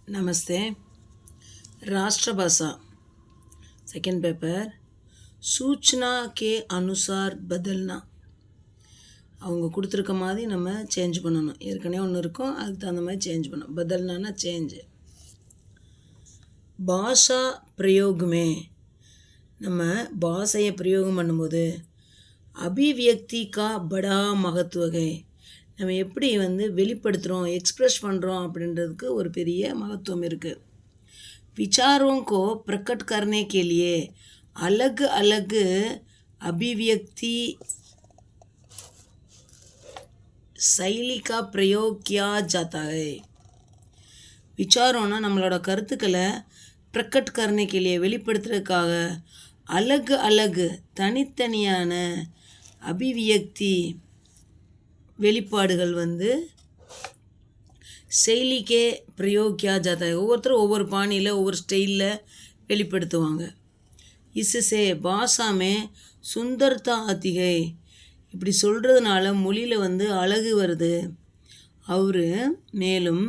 नमस्ते। राष्ट्रभाषा second paper सूचना के अनुसार बदलना அவங்க கொடுத்துருக்க மாதிரி நம்ம சேஞ்ச் பண்ணணும். ஏற்கனவே ஒன்று இருக்கும், அதுக்கு தகுந்த மாதிரி சேஞ்ச் பண்ணணும். बदलना சேஞ்சு. பாஷா பிரயோகமே நம்ம பாஷையை பிரயோகம் பண்ணும்போது அபிவியக்தி கா படா மகத்துவகை நம்ம எப்படி வெளிப்படுத்துகிறோம், எக்ஸ்ப்ரெஸ் பண்ணுறோம் அப்படின்றதுக்கு ஒரு பெரிய மகத்துவம் இருக்குது. विचारों को प्रकट करने के लिए अलग अलग अभिव्यक्ति शैली का प्रयोग किया जाता है. विचारोना நம்மளோட கருத்துக்களை பிரகட் करने के लिए வெளிப்படுத்துறதுக்காக अलग अलग தனித்தனியான அபிவியக்தி வெளிப்பாடுகள் செயலிக்கே பிரயோக் கியா ஜாதா है. ஒவ்வொருத்தரும் ஒவ்வொரு பாணியில் ஒவ்வொரு ஸ்டைலில் வெளிப்படுத்துவாங்க. இசுசே பாஷாமே சுந்தர்தா ஆத்திகை இப்படி சொல்கிறதுனால மொழியில் அழகு வருது. அவர் மேலும்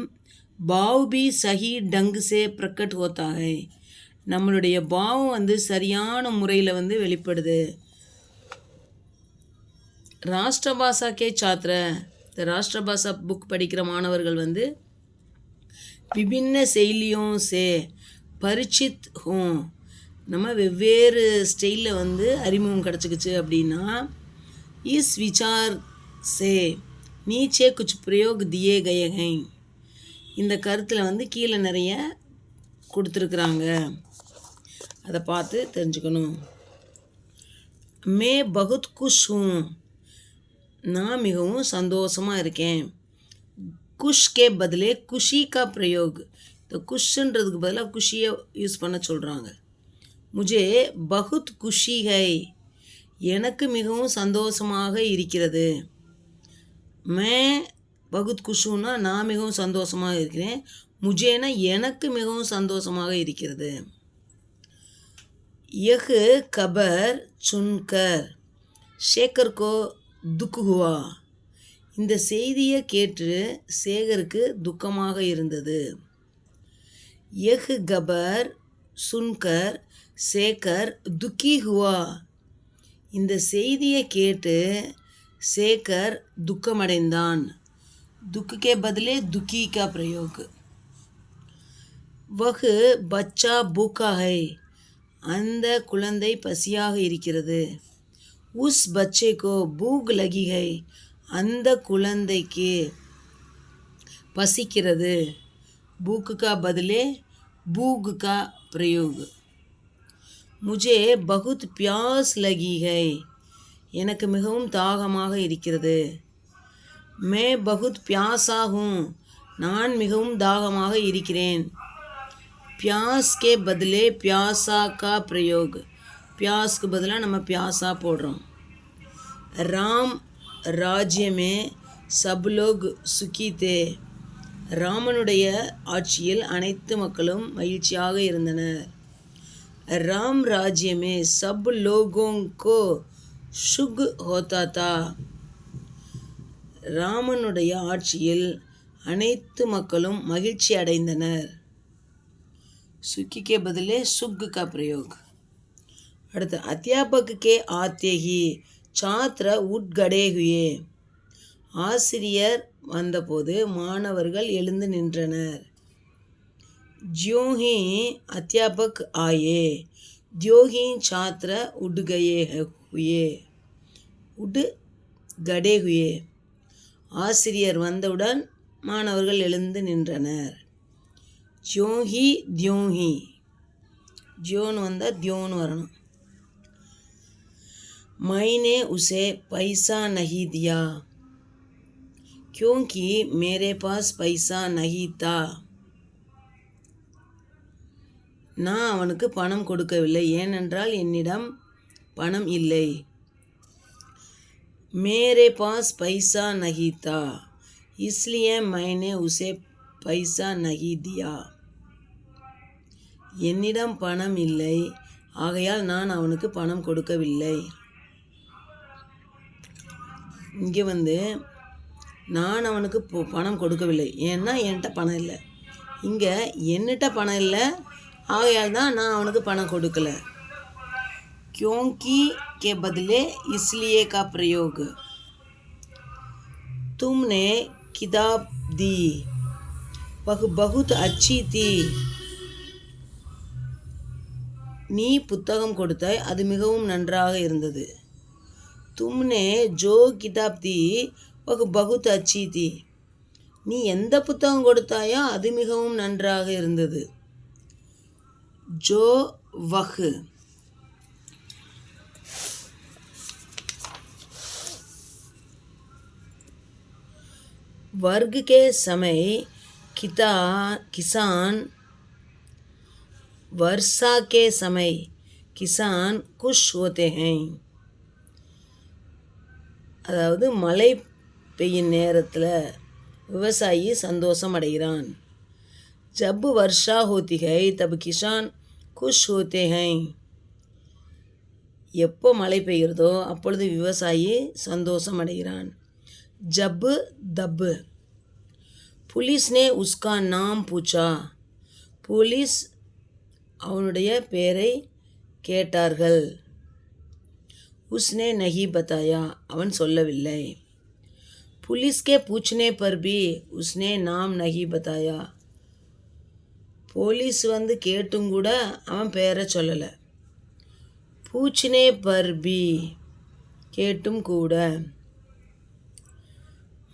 பாவ்பி சஹி டங்கு சே பிரகட் ஹோத்தாகை நம்மளுடைய பாவம் சரியான முறையில் வெளிப்படுது. ராஷ்டிரபாஷா கே சாத்திர இந்த ராஷ்டிரபாஷா புக் படிக்கிற மாணவர்கள் விபின்ன செயலியும் சே பரிச்சித் ஹோம் நம்ம வெவ்வேறு ஸ்டைலில் அறிமுகம் கிடச்சிக்கிச்சு அப்படின்னா இஸ் விசார் சே நீச்சே குச் பிரயோக் தியே கயகை இந்த கருத்தில் கீழே நிறைய கொடுத்துருக்குறாங்க, அதை பார்த்து தெரிஞ்சுக்கணும். மே பகுத் குஷ் ஹூம் நான் மிகவும் சந்தோஷமாக இருக்கேன். குஷ்கே பதிலே குஷி கா பிரயோக் இந்த குஷ்ன்றதுக்கு பதிலாக குஷியை யூஸ் பண்ண சொல்கிறாங்க. முஜே பகுத் குஷி ஹை எனக்கு மிகவும் சந்தோஷமாக இருக்கிறது. மே பகுத் குஷுன்னா நான் மிகவும் சந்தோஷமாக இருக்கிறேன். முஜேனா எனக்கு மிகவும் சந்தோஷமாக இருக்கிறது. யஹ் கபர் சுன்கர் ஷேகர் கோ துக் ஹுவா இந்த செய்தியை கேட்டு சேகருக்கு துக்கமாக இருந்தது. யஹ் கபர் சுன்கர் சேகர் துக்கி ஹுவா இந்த செய்தியை கேட்டு சேகர் துக்கமடைந்தான். துக்கே பதிலே துக்கி கா பிரயோக். வஹ் பச்சா பூக்கா ஹை அந்த குழந்தை பசியாக இருக்கிறது. உஸ் பச்சே கோ பூக் லகி ஹை அந்த குழந்தைக்கு பசிக்கிறது. பூக்கு கா பதிலே பூக் கா பிரயோக். முஜே பகுத் பியாஸ் லகி ஹை எனக்கு மிகவும் தாகமாக இருக்கிறது. மே பகுத் பியாசா ஹூம் நான் மிகவும் தாகமாக இருக்கிறேன். பியாஸ் கே பதிலே பியாசா கா பிரயோக் பியாஸ்க்கு பதிலாக நம்ம பியாசா போடுறோம். ராம் ராஜ்யமே சப் லோக் சுகி தே ராமனுடைய ஆட்சியில் அனைத்து மக்களும் மகிழ்ச்சியாக இருந்தனர். ராம் ராஜ்யமே சப் லோகோங்கோ சுக் ஹோதா தா ராமனுடைய ஆட்சியில் அனைத்து மக்களும் மகிழ்ச்சி அடைந்தனர். சுக்கிக்கே பதிலே சுக் கா பிரயோக். அடுத்து அத்தியாபக் கே ஆத்தே ஹி சாத்திர உட்கடே ஹுயே ஆசிரியர் வந்தபோது மாணவர்கள் எழுந்து நின்றனர். ஜியோஹி அத்தியாபக் ஆயே தியோஹி சாத்திர உட்கயே ஹுயே உட் கடே ஹுயே ஆசிரியர் வந்தவுடன் மாணவர்கள் எழுந்து நின்றனர். ஜியோஹி தியோஹி ஜியோன்னு வந்தால் தியோன்னு வரணும். मैंने उसे पैसा नहीं दिया क्योंकि मेरे पास पैसा नहीं था நான் அவனுக்கு பணம் கொடுக்கவில்லை ஏனென்றால் என்னிடம் பணம் இல்லை. मेरे पास पैसा नहीं था इसलिए मैंने उसे पैसा नहीं दिया என்னிடம் பணம் இல்லை ஆகையால் நான் அவனுக்கு பணம் கொடுக்கவில்லை. இங்கே நான் அவனுக்கு பணம் கொடுக்கவில்லை ஏன்னா என்கிட்ட பணம் இல்லை. இங்கே என்னிட்ட பணம் இல்லை, ஆகையால் தான் நான் அவனுக்கு பணம் கொடுக்கல. क्योंकि के बदले इसलिए का प्रयोग. तुमने किताब दी, वह बहुत अच्छी थी. நீ புத்தகம் கொடுத்தாய், அது மிகவும் நன்றாக இருந்தது. तुमने जो किताब दी वह बहुत अच्छी थी. நீ எந்த புத்தகம் கொடுத்தாயோ அது மிகவும் நன்றாக இருந்தது. जो वह वर्ग के समय किसान, वर्षा के समय किसान खुश होते हैं. அதாவது மழை பெய்யும் நேரத்தில் விவசாயி சந்தோஷம் அடைகிறான். ஜப் வர்ஷா ஹோத்தி ஹை தப் கிசான் குஷ் ஹோத்தே ஹை. எப்போ மழை பெய்கிறதோ அப்பொழுது விவசாயி சந்தோஷம் அடைகிறான். ஜப் தப். புலிஸ்னே உஸ்கா நாம் பூச்சா. போலீஸ் அவனுடைய பெயரை கேட்டார்கள். உஸ்னே நஹி பத்தாயா, அவன் சொல்லவில்லை. புலிஸ்கே பூச்னே பர் பி உஸ்னே நாம் நஹி பத்தாயா. போலீஸ் வந்து கேட்டும் கூட அவன் பெயரை சொல்லலை. பூச்னே பர் பி, கேட்டும் கூட.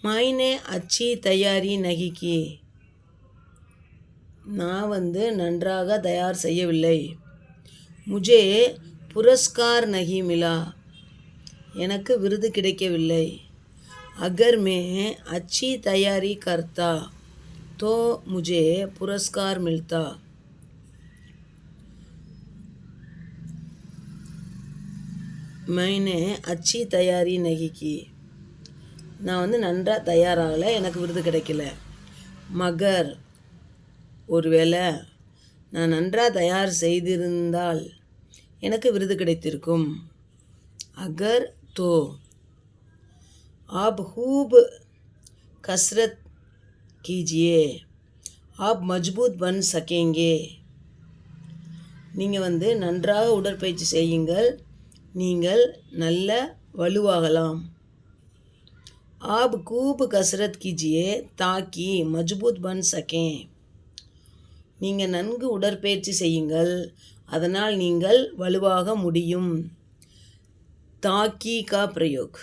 மைனே அச்சி தயாரி நஹி கி, நான் வந்து நன்றாக தயார் செய்யவில்லை. முஜே புரஸ்கார் நஹி மிலா, எனக்கு விருது கிடைக்கவில்லை. अगर मैं अच्छी तैयारी करता तो मुझे पुरस्कार मिलता. मैंने अच्छी तैयारी नहीं की, நான் வந்து நன்றாக தயாராகலை, எனக்கு விருது கிடைக்கல. மகர், ஒருவேளை நான் நன்றாக தயார் செய்திருந்தால் எனக்கு விருது கிடைத்திருக்கும். அகர் தோ. आप खूब कसरत कीजिए, आप मजबूत बन सकेंगे. நீங்கள் வந்து நன்றாக உடற்பயிற்சி செய்யுங்கள், நீங்கள் நல்ல வலுவாகலாம். आप खूब कसरत कीजिए ताकि मजबूत बन सकें. நீங்கள் நன்கு உடற்பயிற்சி செய்யுங்கள், அதனால் நீங்கள் வலுவாக முடியும். ताकि का प्रयोग.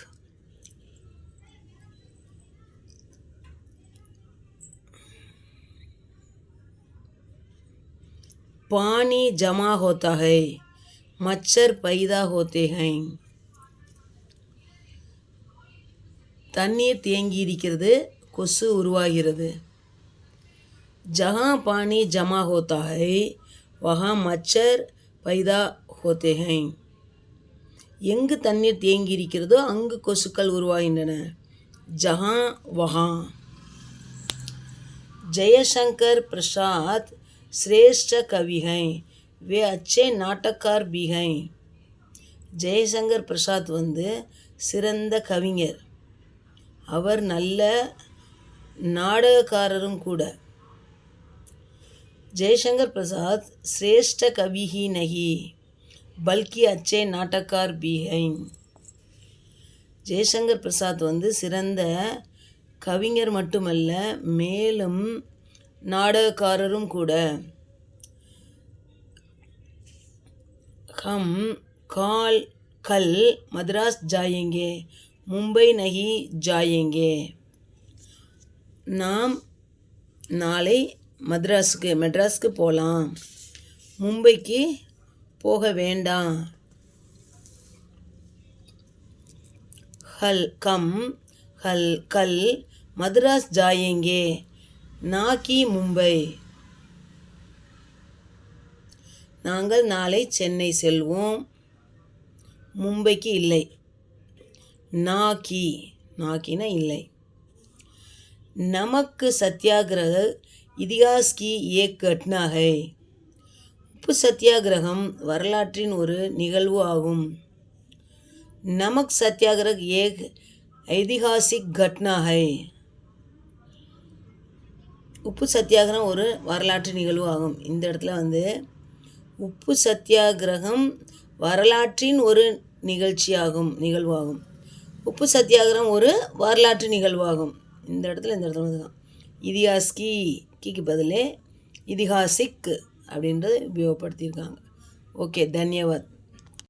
पानी जमा होता है, मच्छर पैदा होते हैं. தண்ணீர் தேங்கி இருக்கிறது, கொசு உருவாகிறது. जहाँ पानी जमा होता है वहाँ मच्छर पैदा होते हैं. எங்கு தண்ணீர் தேங்கி இருக்கிறதோ அங்கு கொசுக்கள் உருவாகின்றன. जहाँ वहाँ. जयशंकर प्रसाद श्रेष्ठ कवि हैं, वे अच्छे नाटककार भी हैं. ஜெயசங்கர் பிரசாத் வந்து சிறந்த கவிஞர், அவர் நல்ல நாடகக்காரரும் கூட. जयशंकर प्रसाद श्रेष्ठ कवि ही नहीं बल्कि अच्छे नाटककार भी हैं. ஜெயசங்கர் பிரசாத் வந்து சிறந்த கவிஞர் மட்டுமல்ல, மேலும் நாடகக்காரரும் கூட. हम कल मद्रास जाएंगे, मुंबई नहीं जाएंगे. நாம் நாளை மெட்ராஸ்க்கு போகலாம், மும்பைக்கு போக வேண்டாம். கல் மദ്രാஸ் जाएंगे ना कि மும்பை. நாங்கள் நாளை சென்னை செல்வோம், மும்பைக்கு இல்லை. நாக்கினா இல்லை. नमक सत्याग्रह इतिहास की एक घटना है. உப்பு சத்தியாகிரகம் வரலாற்றின் ஒரு நிகழ்வு ஆகும். नमक सत्याग्रह एक ऐतिहासिक घटना है. உப்பு சத்தியாகிரகம் ஒரு வரலாற்று நிகழ்வு ஆகும். இந்த இடத்துல வந்து உப்பு சத்தியாகிரகம் வரலாற்றின் ஒரு நிகழ்வாகும். உப்பு சத்தியாகிரகம் ஒரு வரலாற்று நிகழ்வாகும். இந்த இடத்துல தான் இதிகாஸ்கி கீக்கு பதிலே இதிகாசிக் அப்படின்றது உபயோகப்படுத்தியிருக்காங்க. ஓகே, தன்யவாத்.